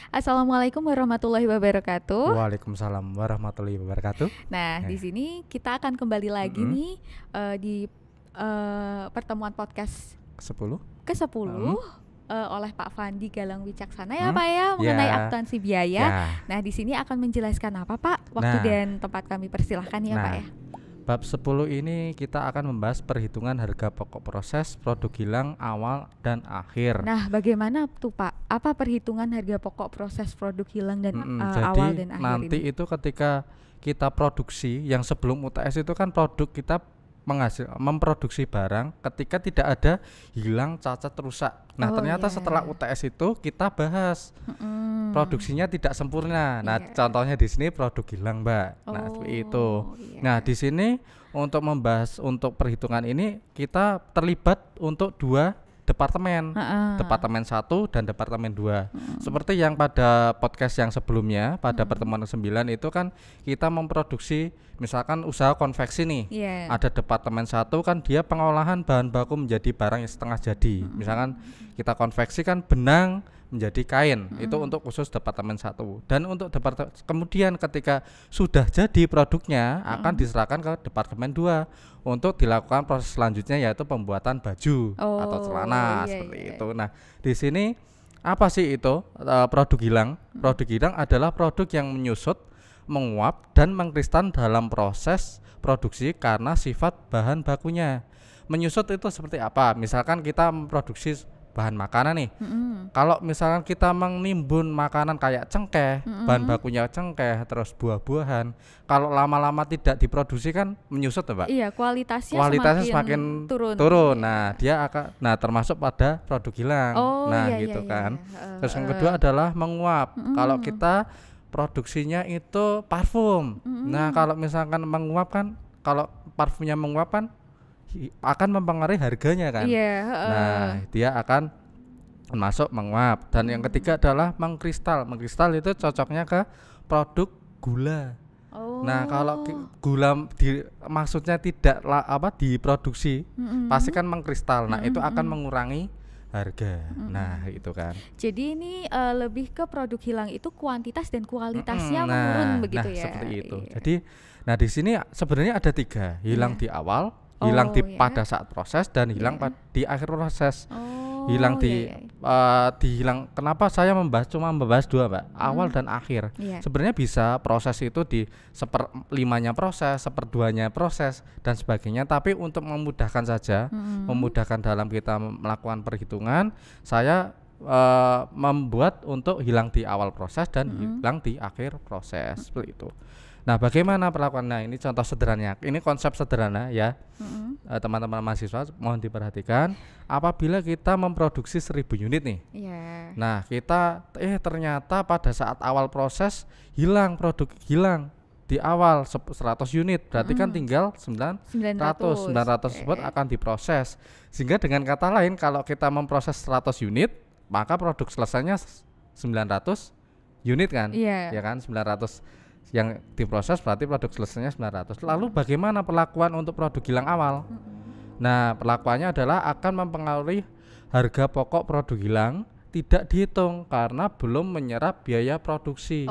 Assalamualaikum warahmatullahi wabarakatuh. Waalaikumsalam warahmatullahi wabarakatuh. Nah, di sini kita akan kembali lagi Mm-mm. nih di pertemuan podcast Ke-10. ke-10 Mm. oleh Pak Fandi Galang Wicaksana ya Mm. Pak ya, mengenai Ya. akuntansi biaya. Ya. Nah, di sini akan menjelaskan apa Pak? Waktu Nah. dan tempat kami persilahkan ya Pak Nah, ya. bab 10 ini kita akan membahas perhitungan harga pokok proses produk hilang awal dan akhir. Nah, bagaimana tuh Pak? Apa perhitungan harga pokok proses produk hilang dan Jadi awal dan akhir nanti ini? itu ketika kita produksi, yang sebelum UTS itu kan produk kita memproduksi barang ketika tidak ada hilang, cacat, rusak. Nah, Oh, ternyata iya. setelah UTS itu kita bahas Mm-mm. produksinya tidak sempurna. Nah, Iya. contohnya di sini produk hilang, Mbak. Nah, seperti itu. Iya. Nah, di sini untuk membahas untuk perhitungan ini kita terlibat untuk dua departemen. Ha-ha. Departemen 1 dan departemen 2. Seperti yang pada podcast yang sebelumnya, pada pertemuan ke-9 itu kan kita memproduksi misalkan usaha konveksi nih. Iya. Ada departemen 1 kan dia pengolahan bahan baku menjadi barang yang setengah jadi. Misalkan kita konveksi kan benang menjadi kain, itu untuk khusus departemen 1. Dan untuk kemudian ketika sudah jadi produknya akan diserahkan ke departemen 2 untuk dilakukan proses selanjutnya, yaitu pembuatan baju atau celana, iya, seperti iya. itu. Nah, di sini apa sih itu produk hilang? Produk hilang adalah produk yang menyusut, menguap dan mengkristal dalam proses produksi karena sifat bahan bakunya. Menyusut itu seperti apa? Misalkan kita memproduksi bahan makanan nih. Kalau misalkan kita menimbun makanan kayak cengkeh, bahan bakunya cengkeh, terus buah-buahan, kalau lama-lama tidak diproduksi kan menyusut ya, Pak? Iya, kualitasnya Semakin turun. turun. Iya. Nah, dia akan termasuk pada produk hilang. Oh, Nah, iya, gitu iya, kan. iya. Terus yang kedua adalah menguap. Kalau kita produksinya itu parfum. Nah, kalau misalkan menguap kan, kalau parfumnya menguap kan akan mempengaruhi harganya kan. Iya, Nah, dia akan masuk menguap. Dan yang ketiga adalah mengkristal. Mengkristal itu cocoknya ke produk gula. Oh. Nah, kalau gula maksudnya tidak diproduksi, pasti kan mengkristal. Nah, itu akan mengurangi harga. Nah, itu kan. Jadi ini lebih ke produk hilang itu kuantitas dan kualitasnya menurun begitu ya. Seperti itu. Iya. Jadi, nah di sini sebenarnya ada 3, hilang di awal, hilang Oh, pada saat proses, dan hilang di akhir proses. Hilang iya, iya. hilang. Kenapa saya cuma membahas 2, Mbak? Awal dan akhir. Iya. Sebenarnya bisa proses itu di 1/5-nya proses, 1/2-nya proses dan sebagainya. Tapi untuk memudahkan saja, memudahkan dalam kita melakukan perhitungan, saya membuat untuk hilang di awal proses dan hilang di akhir proses, seperti itu. Nah, bagaimana perlakuannya? Ini contoh sederhananya. Ini konsep sederhana ya. Teman-teman mahasiswa mohon diperhatikan. Apabila kita memproduksi 1000 unit nih. Iya. Nah, kita ternyata pada saat awal proses produk hilang di awal 100 unit. Berarti kan tinggal 900. 900 tersebut akan diproses. Sehingga dengan kata lain, kalau kita memproses 100 unit, maka produk selesainya 900 unit kan? Iya. Ya kan, 900 yang diproses berarti produk selesainya 900. Lalu bagaimana perlakuan untuk produk hilang awal? Nah, perlakuannya adalah akan mempengaruhi harga pokok produk hilang tidak dihitung karena belum menyerap biaya produksi.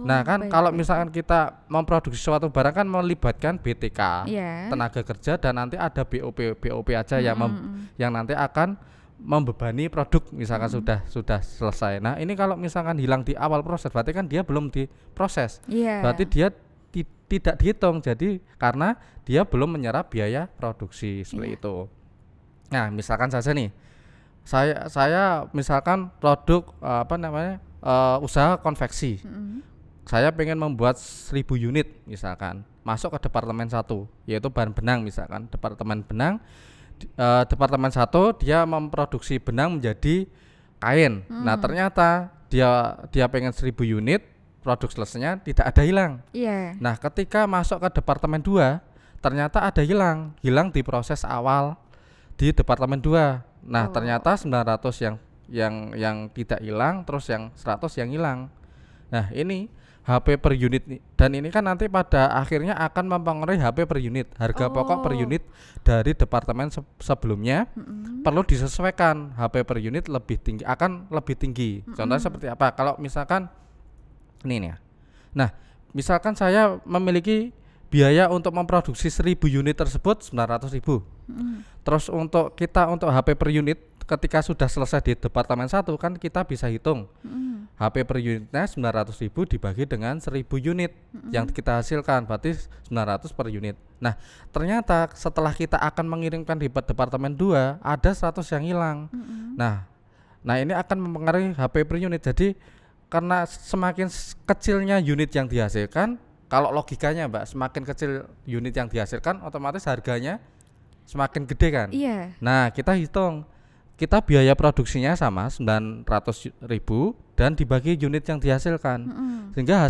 Nah, kan kalau misalkan kita memproduksi suatu barang kan melibatkan BTK, Iya. tenaga kerja, dan nanti ada BOP aja yang nanti akan membebani produk misalkan sudah selesai. Nah, ini kalau misalkan hilang di awal proses berarti kan dia belum diproses. Iya. Berarti dia tidak dihitung, jadi karena dia belum menyerap biaya produksi, seperti itu. Nah, misalkan saja nih, saya misalkan produk usaha konveksi. Saya pengen membuat 1000 unit misalkan, masuk ke departemen 1 yaitu bahan benang misalkan. Departemen 1 dia memproduksi benang menjadi kain. Nah, ternyata dia pengen 1000 unit, produk selesainya tidak ada hilang. Iya. Nah, ketika masuk ke departemen 2, ternyata ada hilang di proses awal di departemen 2. Nah, ternyata 900 yang tidak hilang, terus yang 100 yang hilang. Nah, ini HP per unit dan ini kan nanti pada akhirnya akan mempengaruhi HP per unit, harga pokok per unit dari departemen sebelumnya perlu disesuaikan. HP per unit lebih tinggi akan lebih tinggi. Contohnya seperti apa? Kalau misalkan ini nih ya. Nah, misalkan saya memiliki biaya untuk memproduksi 1000 unit tersebut 900.000. Terus untuk HP per unit ketika sudah selesai di departemen 1 kan kita bisa hitung HP per unitnya 900.000 dibagi dengan 1000 unit yang kita hasilkan, berarti 900 per unit. Nah, ternyata setelah kita akan mengirimkan di departemen 2 ada 100 yang hilang. Nah ini akan mempengaruhi HP per unit. Jadi karena semakin kecilnya unit yang dihasilkan, kalau logikanya Mbak, semakin kecil unit yang dihasilkan otomatis harganya semakin gede kan. Nah kita hitung, kita biaya produksinya sama 900.000 dan dibagi unit yang dihasilkan, sehingga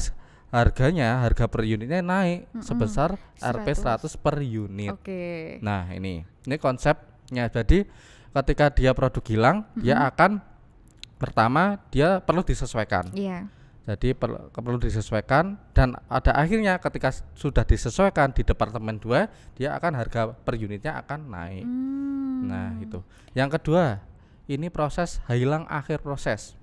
harga per unitnya naik sebesar Rp100 per unit. Nah ini konsepnya. Jadi ketika dia produk hilang, dia akan pertama dia perlu disesuaikan. Jadi perlu disesuaikan dan ada akhirnya ketika sudah disesuaikan di departemen 2 dia akan harga per unitnya akan naik. Nah itu. Yang kedua, ini proses hilang akhir proses.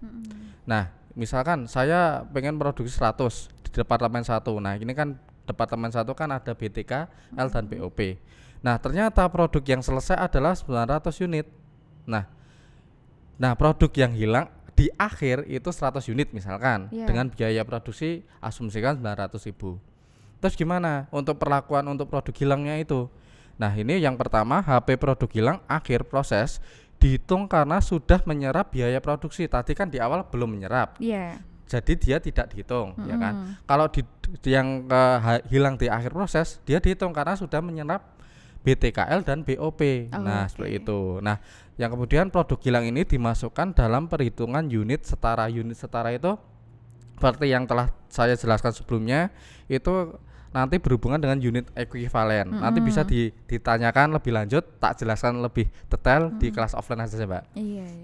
Nah misalkan saya pengen produksi 100 di departemen 1. Nah ini kan departemen 1 kan ada BTK, L dan BOP. Nah ternyata produk yang selesai adalah 900 unit. Nah produk yang hilang di akhir itu 100 unit misalkan, dengan biaya produksi asumsikan 900.000. Terus gimana untuk perlakuan untuk produk hilangnya itu? Nah ini yang pertama, HP produk hilang akhir proses dihitung karena sudah menyerap biaya produksi. Tadi kan di awal belum menyerap, jadi dia tidak dihitung, ya kan. Kalau yang hilang di akhir proses dia dihitung karena sudah menyerap BTKL dan BOP. Seperti itu. Nah yang kemudian produk hilang ini dimasukkan dalam perhitungan unit setara. Unit setara itu seperti yang telah saya jelaskan sebelumnya, itu nanti berhubungan dengan unit ekuivalen. Nanti bisa ditanyakan lebih lanjut, tak jelaskan lebih detail di kelas offline saja Mbak.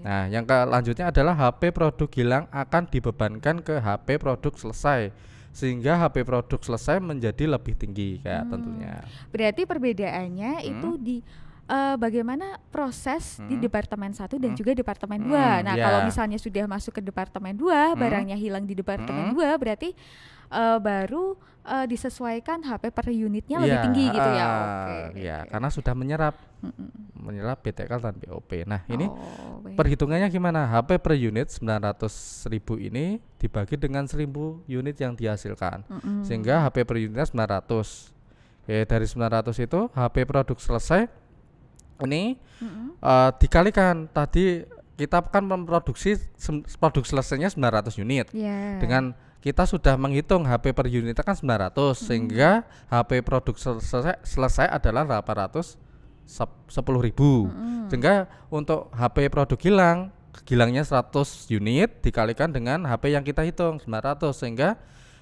Nah yang selanjutnya adalah HP produk hilang akan dibebankan ke HP produk selesai, sehingga HP produk selesai menjadi lebih tinggi tentunya. Berarti perbedaannya itu di bagaimana proses di departemen 1 dan juga departemen 2. Nah kalau misalnya sudah masuk ke departemen 2, barangnya hilang di departemen 2, berarti baru disesuaikan HP per unitnya lebih tinggi gitu ya. Karena sudah menyerap BTK dan BOP. Nah ini perhitungannya gimana? HP per unit 900.000 ini dibagi dengan 1000 unit yang dihasilkan, sehingga HP per unitnya 900. Dari 900 itu HP produk selesai ini dikalikan, tadi kita kan memproduksi produk selesainya 900 unit. Dengan kita sudah menghitung HP per unitnya kan 900, sehingga HP produk selesai adalah 810.000. Sehingga untuk HP produk hilangnya 100 unit dikalikan dengan HP yang kita hitung 900, sehingga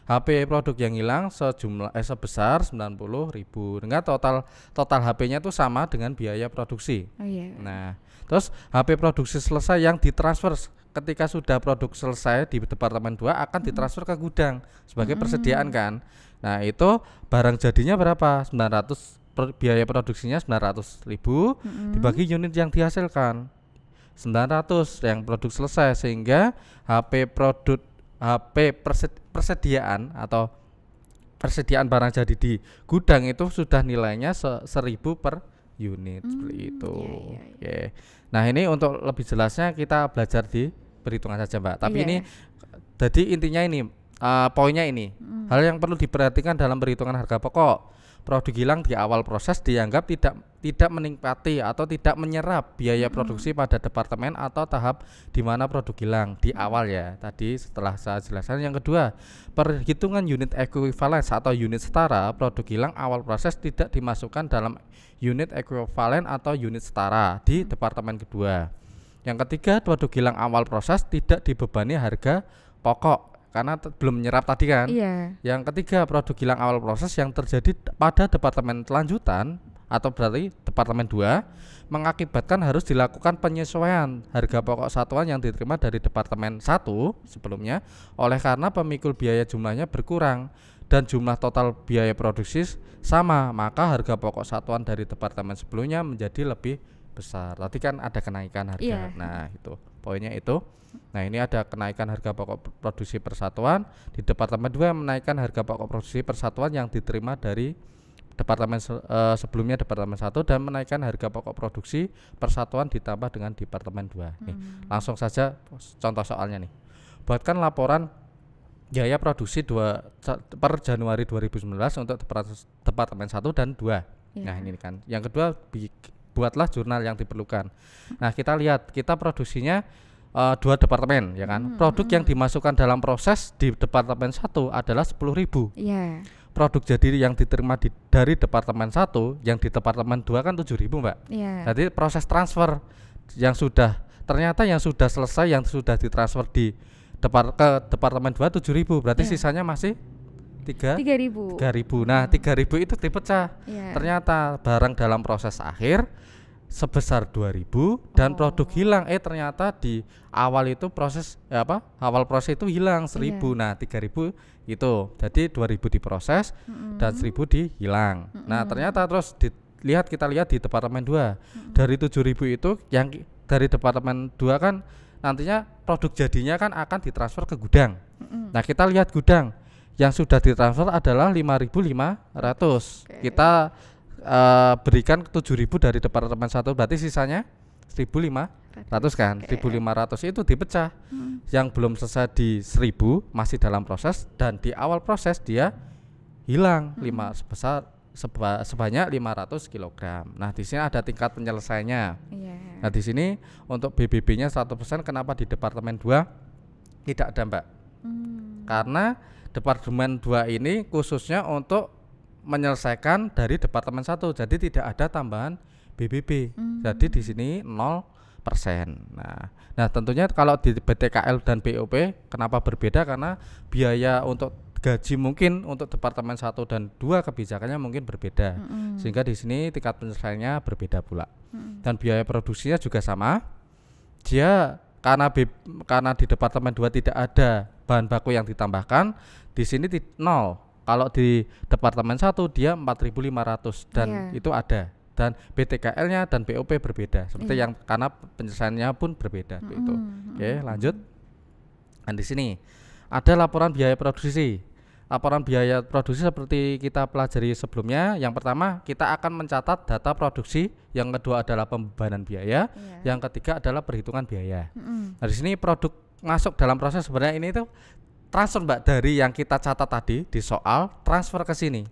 HP produk yang hilang sebesar 90.000. Dengan total HP-nya itu sama dengan biaya produksi. Nah, terus HP produksi selesai yang ditransfer ketika sudah produk selesai di departemen 2 akan ditransfer ke gudang sebagai persediaan kan. Nah, itu barang jadinya berapa? 900 biaya produksinya 900.000 dibagi unit yang dihasilkan 900 yang produk selesai, sehingga HP persediaan atau persediaan barang jadi di gudang itu sudah nilainya 1.000 per unit. Seperti itu. Nah ini untuk lebih jelasnya kita belajar di perhitungan saja Mbak. Tapi ini jadi intinya ini poinnya ini, hal yang perlu diperhatikan dalam perhitungan harga pokok. Produk hilang di awal proses dianggap tidak menikmati atau tidak menyerap biaya produksi pada departemen atau tahap di mana produk hilang di awal ya. Tadi setelah saya jelaskan. Yang kedua, perhitungan unit equivalence atau unit setara. Produk hilang awal proses tidak dimasukkan dalam unit equivalent atau unit setara di departemen kedua. Yang ketiga, produk hilang awal proses tidak dibebani harga pokok karena belum menyerap tadi kan. Yang ketiga, produk hilang awal proses yang terjadi pada departemen lanjutan atau berarti departemen 2 mengakibatkan harus dilakukan penyesuaian harga pokok satuan yang diterima dari departemen 1 sebelumnya oleh karena pemikul biaya jumlahnya berkurang dan jumlah total biaya produksi sama, maka harga pokok satuan dari departemen sebelumnya menjadi lebih besar. Tadi kan ada kenaikan harga. Nah, itu poinnya itu. Nah, ini ada kenaikan harga pokok produksi persatuan, di departemen 2 menaikkan harga pokok produksi persatuan yang diterima dari departemen sebelumnya departemen 1 dan menaikkan harga pokok produksi persatuan ditambah dengan departemen 2. Nih, langsung saja contoh soalnya nih. Buatkan laporan biaya produksi per Januari 2019 untuk departemen 1 dan 2. Nah, ini kan. Yang kedua, buatlah jurnal yang diperlukan. Nah, kita lihat kita produksinya 2 departemen ya kan. Produk yang dimasukkan dalam proses di departemen 1 adalah 10.000. Produk jadi yang diterima dari departemen 1 yang di departemen 2 kan 7.000, Mbak. Jadi proses transfer yang sudah ternyata yang sudah selesai yang sudah ditransfer di ke departemen 2 7.000, berarti sisanya masih 3.000. Nah, 3.000 itu dipecah. Ternyata barang dalam proses akhir sebesar 2.000 dan produk hilang. Ternyata di awal itu proses awal proses itu hilang 1.000. Nah, 3.000 itu. Jadi 2.000 diproses dan 1.000 dihilang. Nah, ternyata terus kita lihat di departemen 2. Dari 7.000 itu yang dari departemen 2 kan nantinya produk jadinya kan akan ditransfer ke gudang. Nah, kita lihat gudang yang sudah ditransfer adalah 5.500. Kita berikan 7.000 dari departemen 1, berarti sisanya 1.500 kan. 1.500 itu dipecah. Yang belum selesai di 1.000 masih dalam proses dan di awal proses dia hilang sebanyak 500 kg. Nah, di sini ada tingkat penyelesaiannya. Nah, di sini untuk BBB-nya 100%. Kenapa di departemen 2 tidak ada, Mbak? Karena departemen 2 ini khususnya untuk menyelesaikan dari departemen 1. Jadi tidak ada tambahan BBB. Jadi di sini 0%. Nah, tentunya kalau di BTKL dan BOP kenapa berbeda? Karena biaya untuk gaji mungkin untuk departemen 1 dan 2 kebijakannya mungkin berbeda. Sehingga di sini tingkat penyelesaiannya berbeda pula. Dan biaya produksinya juga sama. Dia karena di departemen 2 tidak ada bahan baku yang ditambahkan, di sini 0. Kalau di departemen 1 dia 4.500 dan itu ada. Dan BTKL-nya dan BOP berbeda. Seperti yang karena penyelesaiannya pun berbeda itu. Oke, lanjut. Dan di sini ada laporan biaya produksi. Laporan biaya produksi seperti kita pelajari sebelumnya. Yang pertama kita akan mencatat data produksi, yang kedua adalah pembebanan biaya, yang ketiga adalah perhitungan biaya. Nah, di sini produk masuk dalam proses sebenarnya ini tuh transfer, Mbak, dari yang kita catat tadi di soal transfer ke sini.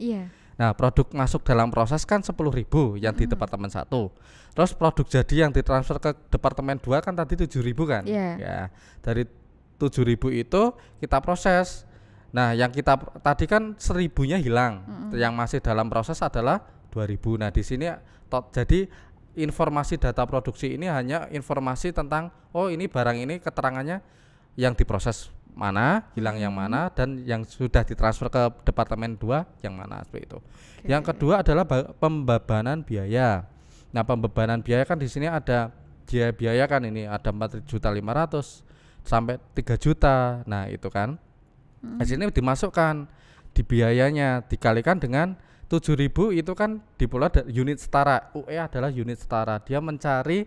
Nah, produk masuk dalam proses kan 10.000 yang di departemen 1. Terus produk jadi yang ditransfer ke departemen 2 kan tadi 7.000 kan. Ya, dari 7.000 itu kita proses. Nah, yang kita tadi kan 1.000-nya hilang. Yang masih dalam proses adalah 2.000. Nah, di sini jadi informasi data produksi ini hanya informasi tentang ini barang ini keterangannya yang diproses mana, hilang yang mana, dan yang sudah ditransfer ke departemen 2 yang mana, seperti itu. Yang kedua adalah pembebanan biaya. Nah, pembebanan biaya kan di sini ada biaya kan ini ada 4.500.000 sampai 3 juta. Nah, itu kan. Di sini dimasukkan di biayanya dikalikan dengan 7.000 itu kan dipula unit setara. UE adalah unit setara. Dia mencari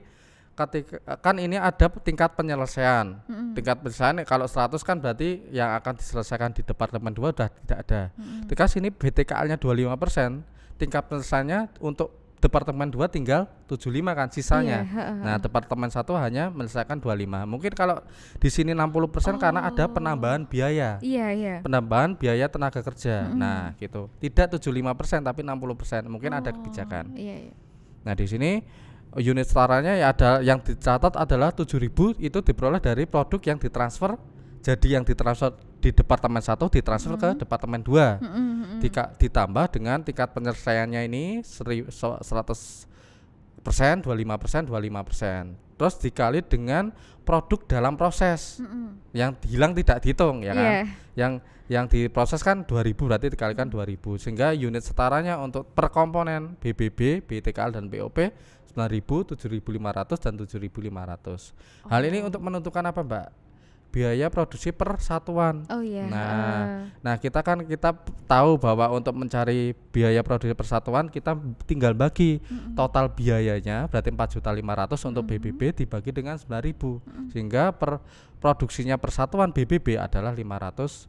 ketika kan ini ada tingkat penyelesaian. Tingkat penyelesaian kalau 100 kan berarti yang akan diselesaikan di departemen 2 sudah tidak ada. Ketika sini BTKL-nya 25%, tingkat penyelesaiannya untuk departemen 2 tinggal 75 kan sisanya. Nah, departemen 1 hanya menyelesaikan 25. Mungkin kalau di sini 60% karena ada penambahan biaya. Penambahan biaya tenaga kerja. Nah, gitu. Tidak 75% tapi 60%. Mungkin ada kebijakan. Nah, di sini unit setaranya ya ada yang dicatat adalah 7.000 itu diperoleh dari produk yang ditransfer. Jadi yang ditransfer di departemen 1 ditransfer ke departemen 2. Ditambah dengan tingkat penyelesaiannya ini 100%, 25%. terus dikali dengan produk dalam proses. Yang hilang tidak dihitung ya kan. Yang diproses kan 2000 berarti dikalikan 2000 sehingga unit setaranya untuk per komponen BBB, BTKL dan BOP 9.000, 7.500 dan 7.500. Hal ini untuk menentukan apa, Mbak? Biaya produksi per satuan. Nah, kita tahu bahwa untuk mencari biaya produksi per satuan kita tinggal bagi total biayanya berarti 4.500.000 untuk BBB dibagi dengan 9.000 sehingga per produksinya per satuan BBB adalah Rp500.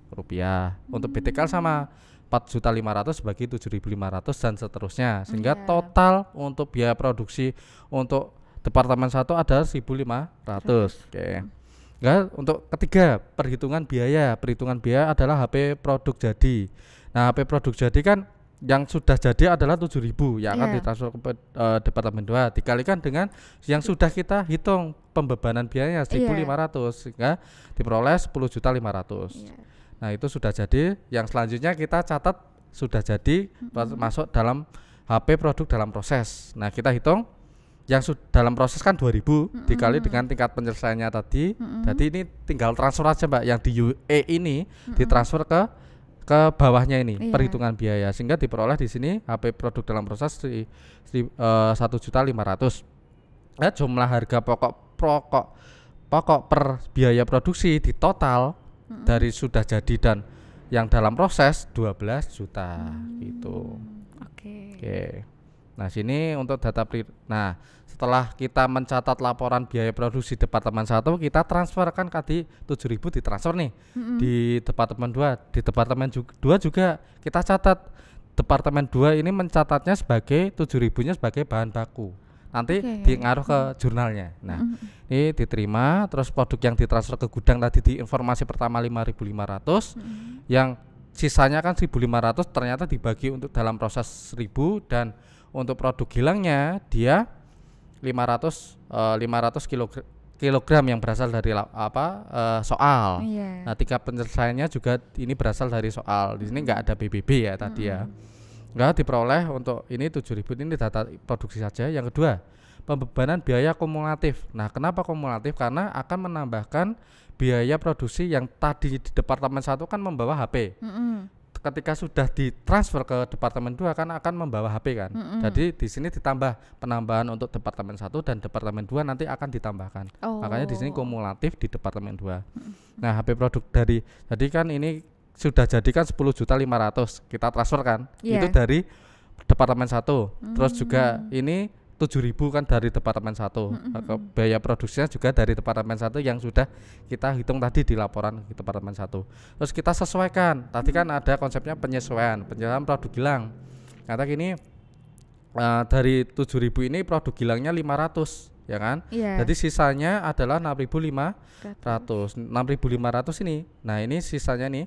Untuk BTKL sama 4.500.000 bagi 7.500 dan seterusnya sehingga total untuk biaya produksi untuk departemen 1 adalah 1.500. Nah, untuk ketiga perhitungan biaya adalah HP produk jadi. Nah, HP produk jadi kan yang sudah jadi adalah 7.000 yang akan ditransfer ke departemen 2 dikalikan dengan yang sudah kita hitung pembebanan biayanya 1.500 sehingga diperoleh 10.500.000. Nah, itu sudah jadi. Yang selanjutnya kita catat sudah jadi masuk dalam HP produk dalam proses. Nah, kita hitung yang dalam proses kan 2.000 dikali dengan tingkat penyelesaiannya tadi. Jadi ini tinggal transfer aja, Mbak. Yang di UE ini ditransfer ke bawahnya ini perhitungan biaya sehingga diperoleh di sini HP produk dalam proses 1.500.000. Nah, jumlah harga pokok per biaya produksi di total dari sudah jadi dan yang dalam proses 12 juta gitu. Oke. Nah, sini untuk data nah, setelah kita mencatat laporan biaya produksi departemen 1, kita transferkan tadi 7.000 ditransfer nih di departemen 2. Di departemen 2 juga kita catat departemen 2 ini mencatatnya sebagai 7.000-nya sebagai bahan baku. Nanti ngaruh ke jurnalnya. Nah, ini diterima, terus produk yang ditransfer ke gudang tadi di informasi pertama 5.500, yang sisanya kan 1.500 ternyata dibagi untuk dalam proses 1.000 dan untuk produk hilangnya dia 500 kilogram yang berasal dari soal. Nah, tingkat penyelesaiannya juga ini berasal dari soal. Di sini nggak ada BBB ya tadi ya. Nggak diperoleh untuk ini 7.000 ini data produksi saja. Yang kedua, pembebanan biaya kumulatif. Nah, kenapa kumulatif? Karena akan menambahkan biaya produksi yang tadi di departemen 1 kan membawa HP. Ketika sudah ditransfer ke departemen 2 kan akan membawa HP kan. Jadi di sini ditambah penambahan untuk departemen 1 dan departemen 2 nanti akan ditambahkan. Makanya di sini kumulatif di departemen 2. Nah, HP produk jadi kan ini sudah jadikan 10.500.000 kita transfer kan. Itu dari departemen 1. Terus juga ini 7.000 kan dari departemen 1. Biaya produksinya juga dari departemen 1 yang sudah kita hitung tadi di laporan di departemen 1. Terus kita sesuaikan. Tadi kan ada konsepnya penyesuaian produk hilang. Kata gini, dari 7.000 ini produk hilangnya 500 ya kan? Jadi sisanya adalah 6.500. 6.500 ini. Nah, ini sisanya nih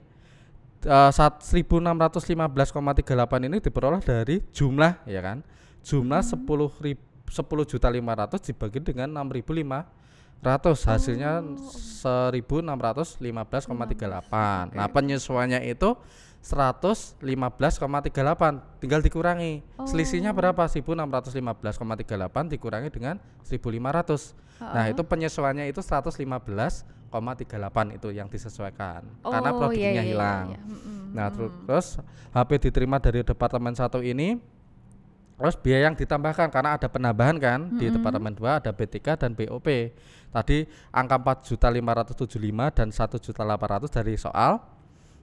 1.615,38 ini diperoleh dari jumlah ya kan? Jumlah 10.500.000 dibagi dengan 6.500 hasilnya 1.615,38. Nah, penyesuaiannya itu 115,38 tinggal dikurangi. Selisihnya berapa? 1.615,38 dikurangi dengan 1.500. Nah, itu penyesuaiannya itu 115,38 itu yang disesuaikan karena produknya hilang. Nah, terus HP diterima dari departemen 1 ini. Terus biaya yang ditambahkan karena ada penambahan kan di departemen 2 ada B3 dan BOP. Tadi angka 4.575 dan 1.800 dari soal.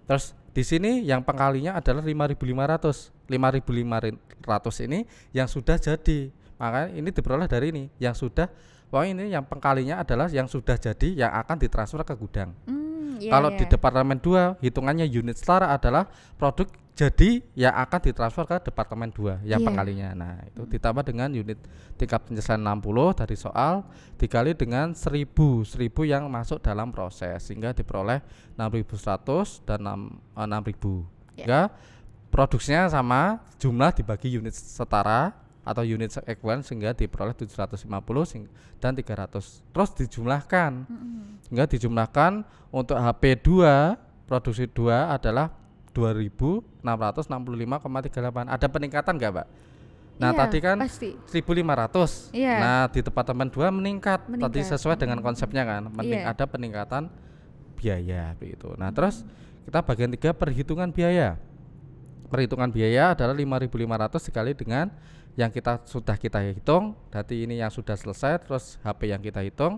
Terus di sini yang pengkalinya adalah 5.500. 5.500 ini yang sudah jadi. Makanya ini diperoleh dari ini yang sudah. Ini yang pengkalinya adalah yang sudah jadi yang akan ditransfer ke gudang. Kalau di departemen 2 hitungannya unit setara adalah produk jadi yang akan ditransfer ke departemen 2 yang pengkalinya. Nah, itu ditambah dengan unit tingkat penyelesaian 60 dari soal dikali dengan 1.000 yang masuk dalam proses sehingga diperoleh 6.100 dan 6.000. Sehingga produksinya sama, jumlah dibagi unit setara atau unit ekuivalent sehingga diperoleh 750 dan 300. Terus dijumlahkan. Sehingga dijumlahkan untuk HP 2 produksi 2 adalah 2.665,38. Ada peningkatan enggak, Mbak? Nah, iya, tadi kan pasti. 1.500. Iya. Nah, di departemen 2 meningkat. Tadi sesuai dengan konsepnya kan. Iya. Ada peningkatan biaya begitu. Nah, terus kita bagian 3 perhitungan biaya. Perhitungan biaya adalah 5.500 dikali dengan yang sudah kita hitung. Berarti ini yang sudah selesai, terus HP yang kita hitung.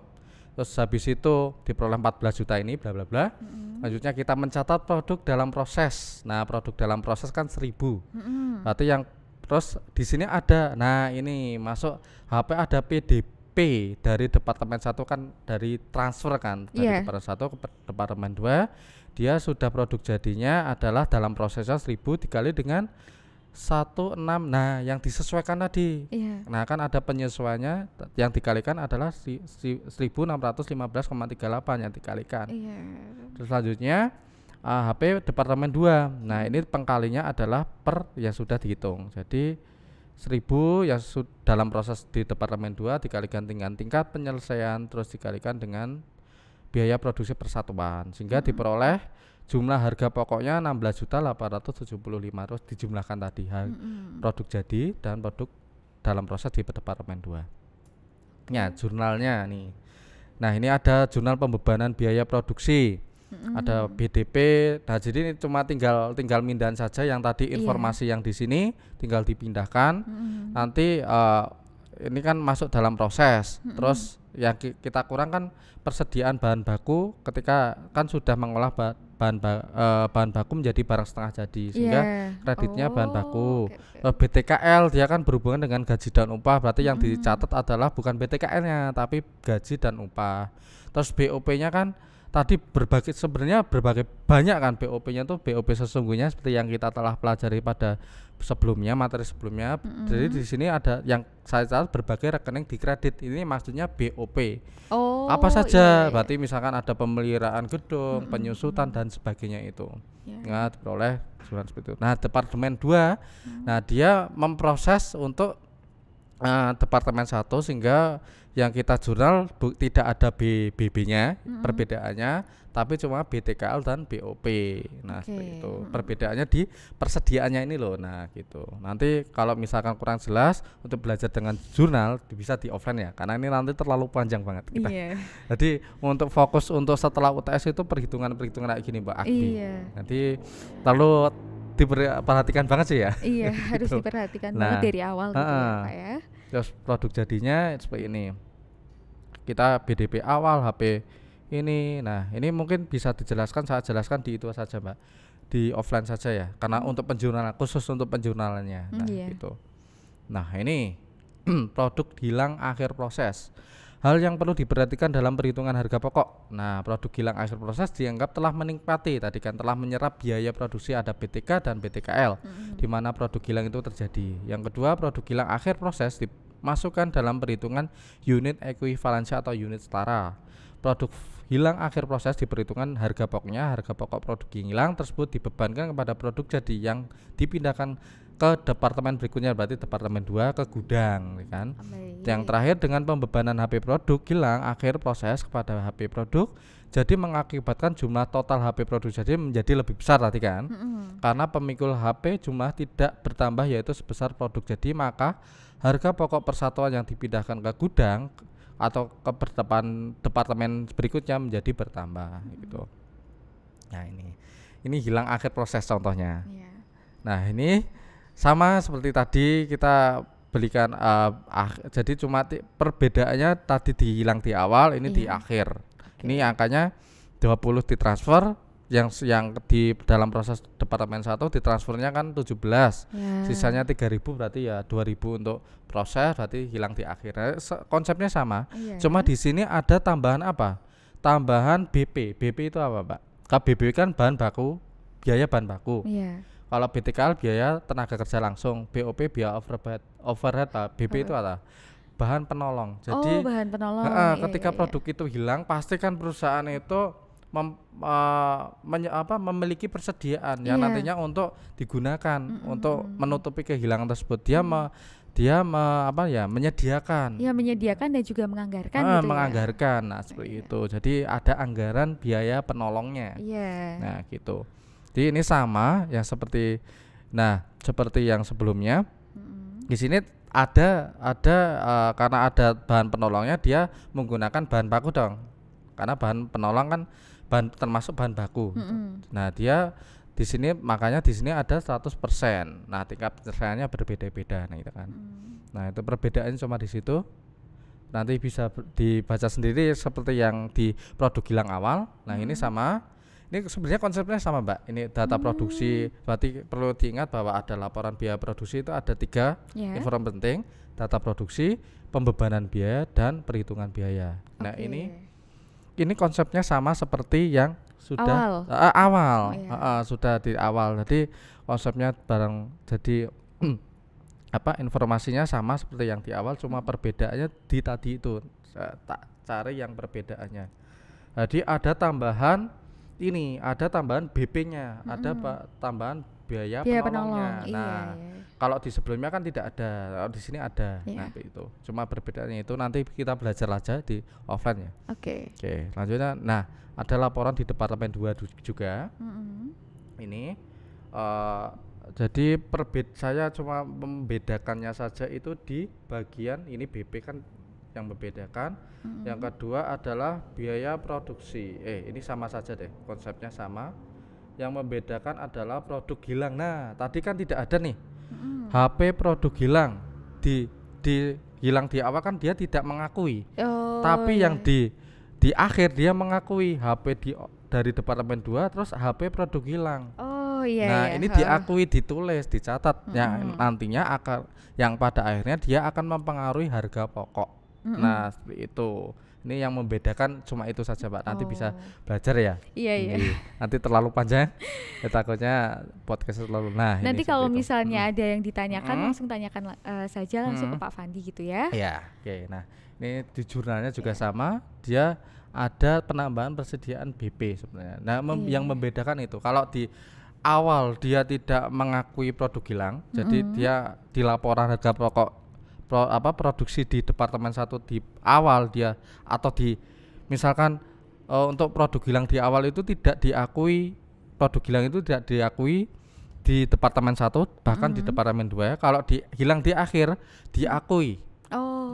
Terus habis itu diperoleh 14 juta ini bla bla bla. Lanjutnya kita mencatat produk dalam proses. Nah, produk dalam proses kan 1.000. Berarti yang terus di sini ada, nah ini masuk HP ada PDP dari departemen 1 kan, dari transfer kan dari departemen 1 ke departemen 2. Dia sudah produk jadinya adalah dalam prosesnya 1.000 dikali dengan 16. Nah, yang disesuaikan tadi. Nah, kan ada penyesuaiannya, yang dikalikan adalah 1.615,38 yang dikalikan. Terus selanjutnya HP departemen 2. Nah, ini pengkalinya adalah per yang sudah dihitung. Jadi 1.000 yang dalam proses di departemen 2 dikalikan dengan tingkat penyelesaian, terus dikalikan dengan biaya produksi persatuan, sehingga diperoleh jumlah harga pokoknya 16.875. Terus dijumlahkan tadi produk jadi dan produk dalam proses di departemen 2. Ya, jurnalnya nih. Nah, ini ada jurnal pembebanan biaya produksi. Ada BDP. Nah, jadi ini cuma tinggal mindahan saja yang tadi informasi yang di sini tinggal dipindahkan. Nanti ini kan masuk dalam proses. Terus yang kita kurang kan persediaan bahan baku ketika kan sudah mengolah bahan baku menjadi barang setengah jadi, sehingga kreditnya bahan baku. BTKL dia kan berhubungan dengan gaji dan upah, berarti yang dicatat adalah bukan BTKL-nya tapi gaji dan upah. Terus BOP-nya kan tadi sebenarnya berbagai banyak kan BOP-nya tuh, BOP sesungguhnya seperti yang kita telah pelajari pada sebelumnya, materi sebelumnya. Jadi di sini ada yang saya catat berbagai rekening dikredit. Ini maksudnya BOP. Apa saja? Berarti misalkan ada pemeliharaan gedung, penyusutan dan sebagainya itu. Nah, diperoleh seperti itu. Nah, departemen 2, nah dia memproses untuk departemen 1 sehingga yang kita jurnal tidak ada BB-nya, perbedaannya, tapi cuma BTKL dan BOP. Nah, seperti itu. Perbedaannya di persediaannya ini loh. Nah, gitu. Nanti kalau misalkan kurang jelas untuk belajar dengan jurnal bisa di offline ya, karena ini nanti terlalu panjang banget kita. Jadi untuk fokus untuk setelah UTS itu perhitungan-perhitungan kayak gini, Mbak Akbi. Nanti lalu diperhatikan banget sih ya. Iya, harus diperhatikan banget dari awal gitu ya, Pak ya. Terus produk jadinya seperti ini. Kita BDP awal, HP ini. Nah, ini mungkin bisa dijelaskan, saya jelaskan di itu saja, Mbak. Di offline saja ya, karena untuk penjurnalan, khusus untuk penjurnalannya. Nah, gitu. Nah, ini produk hilang akhir proses. Hal yang perlu diperhatikan dalam perhitungan harga pokok. Nah, produk hilang akhir proses dianggap telah menikmati, tadi kan telah menyerap biaya produksi, ada BTK dan BTKL, di mana produk hilang itu terjadi. Yang kedua, produk hilang akhir proses dimasukkan dalam perhitungan unit ekuivalensi atau unit setara. Produk hilang akhir proses diperhitungkan harga pokoknya, harga pokok produk yang hilang tersebut dibebankan kepada produk jadi yang dipindahkan ke departemen berikutnya, berarti departemen 2 ke gudang, kan. Yang terakhir dengan pembebanan HP produk hilang akhir proses kepada HP produk, jadi mengakibatkan jumlah total HP produk jadi menjadi lebih besar tadi kan. Karena pemikul HP jumlah tidak bertambah yaitu sebesar produk jadi, maka harga pokok persatuan yang dipindahkan ke gudang atau ke departemen berikutnya menjadi bertambah gitu. Nah, ini hilang akhir proses contohnya. Nah, ini sama seperti tadi kita belikan jadi cuma perbedaannya tadi dihilang di awal, ini di akhir. Ini angkanya 20 ditransfer, yang di dalam proses departemen 1 ditransfernya kan 17. Sisanya 3.000 berarti ya 2.000 untuk proses, berarti hilang di akhir. Konsepnya sama. Cuma di sini ada tambahan apa? Tambahan BP. BP itu apa, Pak? KBB kan bahan baku, biaya bahan baku. Kalau BTKL biaya tenaga kerja langsung, BOP biaya overhead, BP itu apa? Bahan penolong. Jadi bahan penolong. Ketika produk itu hilang, pasti kan perusahaan itu memiliki persediaan yang nantinya untuk digunakan untuk menutupi kehilangan tersebut. Dia menyediakan. Ya, menyediakan dan juga menganggarkan gitu menganggarkan. Nah, seperti itu. Jadi ada anggaran biaya penolongnya. Nah, gitu. Jadi ini sama yang seperti yang sebelumnya. Di sini karena ada bahan penolongnya, dia menggunakan bahan baku dong. Karena bahan penolong kan termasuk bahan baku. Nah, dia di sini makanya di sini ada 100%. Nah, tingkat penyelesaiannya berbeda-beda. Nah, itu kan. Nah, itu perbedaannya cuma di situ. Nanti bisa dibaca sendiri seperti yang di produk gilang awal. Nah, ini sama. Ini sebenarnya konsepnya sama, Mbak. Ini data produksi. Berarti perlu diingat bahwa ada laporan biaya produksi, itu ada 3 informasi penting: data produksi, pembebanan biaya, dan perhitungan biaya. Nah, ini konsepnya sama seperti yang sudah awal. Sudah di awal. Jadi konsepnya jadi informasinya sama seperti yang di awal, cuma perbedaannya di tadi itu. Tak cari yang perbedaannya. Jadi ada tambahan BP-nya, ada tambahan biaya penolongnya. Nah, kalau di sebelumnya kan tidak ada, kalau di sini ada. Nah, itu. Cuma perbedaannya itu nanti kita belajar aja di offline ya. Oke, lanjutnya. Nah, ada laporan di Departemen 2 juga. Ini jadi saya cuma membedakannya saja itu di bagian ini BP kan yang membedakan. Yang kedua adalah biaya produksi. Ini sama saja deh, konsepnya sama. Yang membedakan adalah produk gilang. Nah, tadi kan tidak ada nih HP produk gilang. Di gilang di awal kan dia tidak mengakui. Tapi yang di akhir dia mengakui HP dari Departemen 2 terus HP produk gilang. Ini diakui, ditulis, dicatat. Yang nantinya yang pada akhirnya dia akan mempengaruhi harga pokok. Nah, seperti itu. Ini yang membedakan cuma itu saja, Pak. Nanti bisa belajar ya. Iya. Nanti terlalu panjang. Takutnya podcast terlalu. Nah, nanti kalau misalnya ada yang ditanyakan langsung tanyakan saja langsung ke Pak Fandi gitu ya. Iya, oke. Nah, ini di jurnalnya juga sama. Dia ada penambahan persediaan BP sebenarnya. Nah, yang membedakan itu kalau di awal dia tidak mengakui produk gilang, jadi dia di laporan harga pokok produksi di Departemen 1 di awal dia, atau misalkan untuk produk gilang di awal itu tidak diakui, produk gilang itu tidak diakui di Departemen 1, bahkan di Departemen 2. Kalau di gilang di akhir diakui.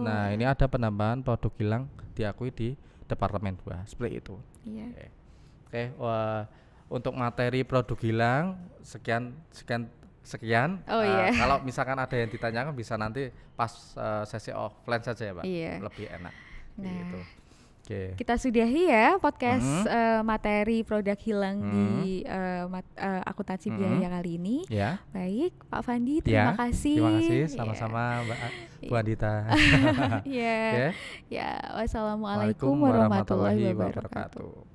Nah, ini ada penambahan produk gilang diakui di Departemen 2 seperti itu. Oke. Untuk materi produk gilang sekian. Kalau misalkan ada yang ditanyakan bisa nanti pas sesi offline saja ya, Pak. Lebih enak. Gitu. Kita sudahi ya podcast materi produk hilang di akuntansi biaya kali ini. Baik, Pak Fandi, terima kasih. Terima kasih, sama-sama Mbak Bu Andita. Wassalamualaikum warahmatullahi wabarakatuh.